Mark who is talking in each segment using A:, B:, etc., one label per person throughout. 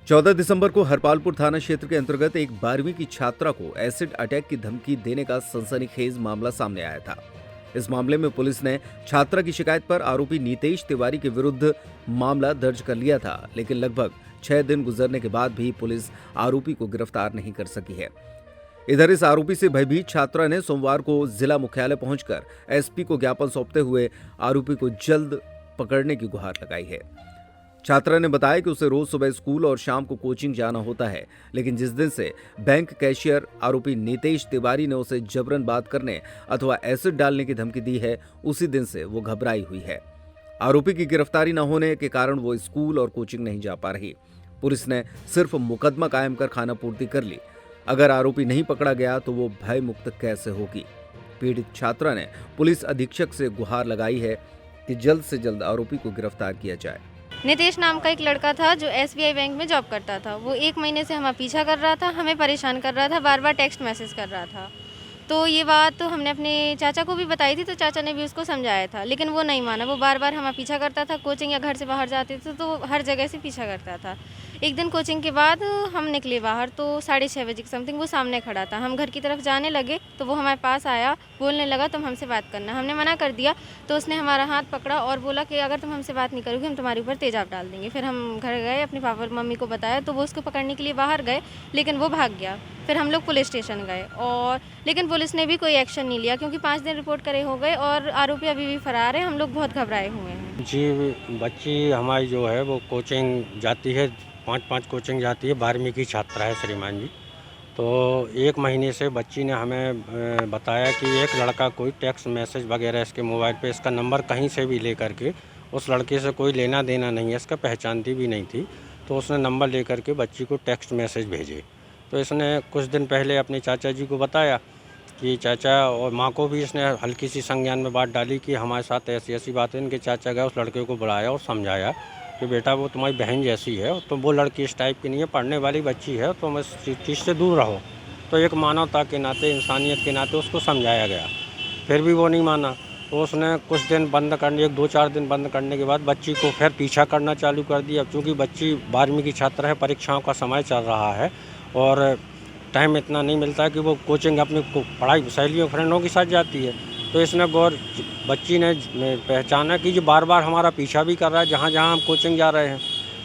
A: 14 दिसंबर को हरपालपुर थाना क्षेत्र के अंतर्गत एक 12वीं की छात्रा को एसिड अटैक की धमकी देने का सनसनीखेज मामला सामने आया था। इस मामले में पुलिस ने छात्रा की शिकायत पर आरोपी नीतेश तिवारी के विरुद्ध मामला दर्ज कर लिया था, लेकिन लगभग 6 दिन गुजरने के बाद भी पुलिस आरोपी को गिरफ्तार नहीं कर सकी है। इधर इस आरोपी से भयभीत छात्रा ने सोमवार को जिला मुख्यालय पहुंचकर एसपी को ज्ञापन सौंपते हुए आरोपी को जल्द पकड़ने की गुहार लगाई है। छात्रा ने बताया कि उसे रोज सुबह स्कूल और शाम को कोचिंग जाना होता है, लेकिन जिस दिन से बैंक कैशियर आरोपी नीतेश तिवारी ने उसे जबरन बात करने अथवा एसिड डालने की धमकी दी है, उसी दिन से वो घबराई हुई है। आरोपी की गिरफ्तारी न होने के कारण वो स्कूल और कोचिंग नहीं जा पा रही। पुलिस ने सिर्फ मुकदमा कायम कर खानापूर्ति कर ली। अगर आरोपी नहीं पकड़ा गया तो वो भय मुक्त कैसे होगी। पीड़ित छात्रा ने पुलिस अधीक्षक से गुहार लगाई है कि जल्द से जल्द आरोपी को गिरफ्तार किया जाए।
B: नितेश नाम का एक लड़का था जो एसबीआई बैंक में जॉब करता था। वो 1 महीने से हमारा पीछा कर रहा था, हमें परेशान कर रहा था, बार बार टेक्स्ट मैसेज कर रहा था। तो ये बात तो हमने अपने चाचा को भी बताई थी, तो चाचा ने भी उसको समझाया था, लेकिन वो नहीं माना। वो बार बार हमारा पीछा करता था। कोचिंग या घर से बाहर जाते थे तो हर जगह से पीछा करता था। एक दिन कोचिंग के बाद हम निकले बाहर तो 6:30 बजे के समथिंग वो सामने खड़ा था। हम घर की तरफ जाने लगे तो वो हमारे पास आया, बोलने लगा तुम हमसे बात करना। हमने मना कर दिया तो उसने हमारा हाथ पकड़ा और बोला कि अगर तुम हमसे बात नहीं करोगे हम तुम्हारे ऊपर तेजाब डाल देंगे। फिर हम घर गए, अपने पापा और मम्मी को बताया तो वो उसको पकड़ने के लिए बाहर गए, लेकिन वो भाग गया। फिर हम लोग पुलिस स्टेशन गए और लेकिन पुलिस ने भी कोई एक्शन नहीं लिया, क्योंकि 5 दिन रिपोर्ट करे हो गए और आरोपी अभी भी फरार है। हम लोग बहुत घबराए हुए हैं।
C: जी, बच्ची हमारी जो है वो कोचिंग जाती है, 5-5 कोचिंग जाती है, 12वीं की छात्रा है श्रीमान जी। तो 1 महीने से बच्ची ने हमें बताया कि एक लड़का कोई टेक्स्ट मैसेज वगैरह इसके मोबाइल पे, इसका नंबर कहीं से भी ले करके, उस लड़के से कोई लेना देना नहीं है, इसका पहचानती भी नहीं थी। तो उसने नंबर ले करके बच्ची को टेक्स्ट मैसेज भेजे। तो इसने कुछ दिन पहले अपने चाचा जी को बताया कि चाचा, और माँ को भी इसने हल्की सी संज्ञान में बात डाली कि हमारे साथ ऐसी ऐसी बात है। इनके चाचा गए, उस लड़के को बुलाया और समझाया कि बेटा वो तुम्हारी बहन जैसी है, तो वो लड़की इस टाइप की नहीं है, पढ़ने वाली बच्ची है, तो इस चीज़ से दूर रहो। तो एक मानवता के नाते, इंसानियत के नाते उसको समझाया गया। फिर भी वो नहीं माना। तो उसने कुछ दिन बंद करने, 1-2-4 दिन बंद करने के बाद बच्ची को फिर पीछा करना चालू कर दिया। चूँकि बच्ची 12वीं की छात्रा है, परीक्षाओं का समय चल रहा है और टाइम इतना नहीं मिलता है कि वो कोचिंग अपनी पढ़ाई सहेलियों फ्रेंडों के साथ जाती है। तो इसने बच्ची ने पहचाना कि जो बार बार हमारा पीछा भी कर रहा है जहाँ जहाँ हम कोचिंग जा रहे हैं।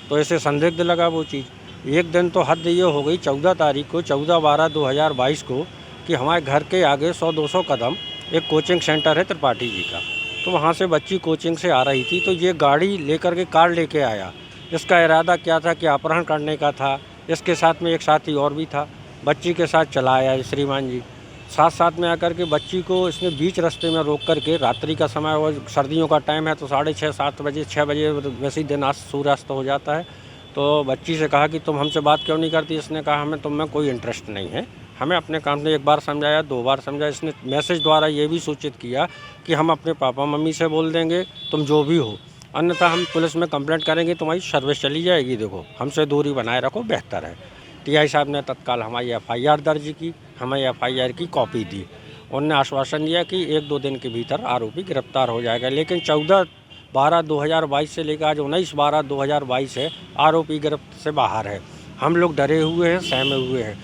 C: तो इसे संदिग्ध लगा वो चीज़। एक दिन तो हद ये हो गई, 14 तारीख को, 14/12/2022 को, कि हमारे घर के आगे 100-200 कदम एक कोचिंग सेंटर है त्रिपाठी जी का। तो वहाँ से बच्ची कोचिंग से आ रही थी तो ये गाड़ी लेकर के, कार लेके आया। इसका इरादा क्या था कि अपहरण करने का था। इसके साथ में एक साथी और भी था। बच्ची के साथ चला आया श्रीमान जी। साथ में आकर के बच्ची को इसने बीच रास्ते में रोक करके, रात्रि का समय और सर्दियों का टाइम है तो 6:30-7 बजे, 6 बजे वैसे ही दिन सूर्यास्त हो जाता है। तो बच्ची से कहा कि तुम हमसे बात क्यों नहीं करती। इसने कहा हमें तुम में कोई इंटरेस्ट नहीं है, हमें अपने काम में। 1 बार समझाया, 2 बार समझाया। इसने मैसेज द्वारा ये भी सूचित किया कि हम अपने पापा मम्मी से बोल देंगे, तुम जो भी हो, अन्यथा हम पुलिस में कंप्लेंट करेंगे, तुम्हारी सर्विस चली जाएगी, देखो हमसे दूरी बनाए रखो, बेहतर है। टीआई साहब ने तत्काल हमारी एफआईआर दर्ज की, हमें एफआईआर की कॉपी दी। उन्होंने आश्वासन दिया कि 1-2 दिन के भीतर आरोपी गिरफ्तार हो जाएगा। लेकिन 14/12/2022 से लेकर आज 19/12/2022 है, आरोपी गिरफ्त से बाहर है। हम लोग डरे हुए हैं, सहमे हुए हैं।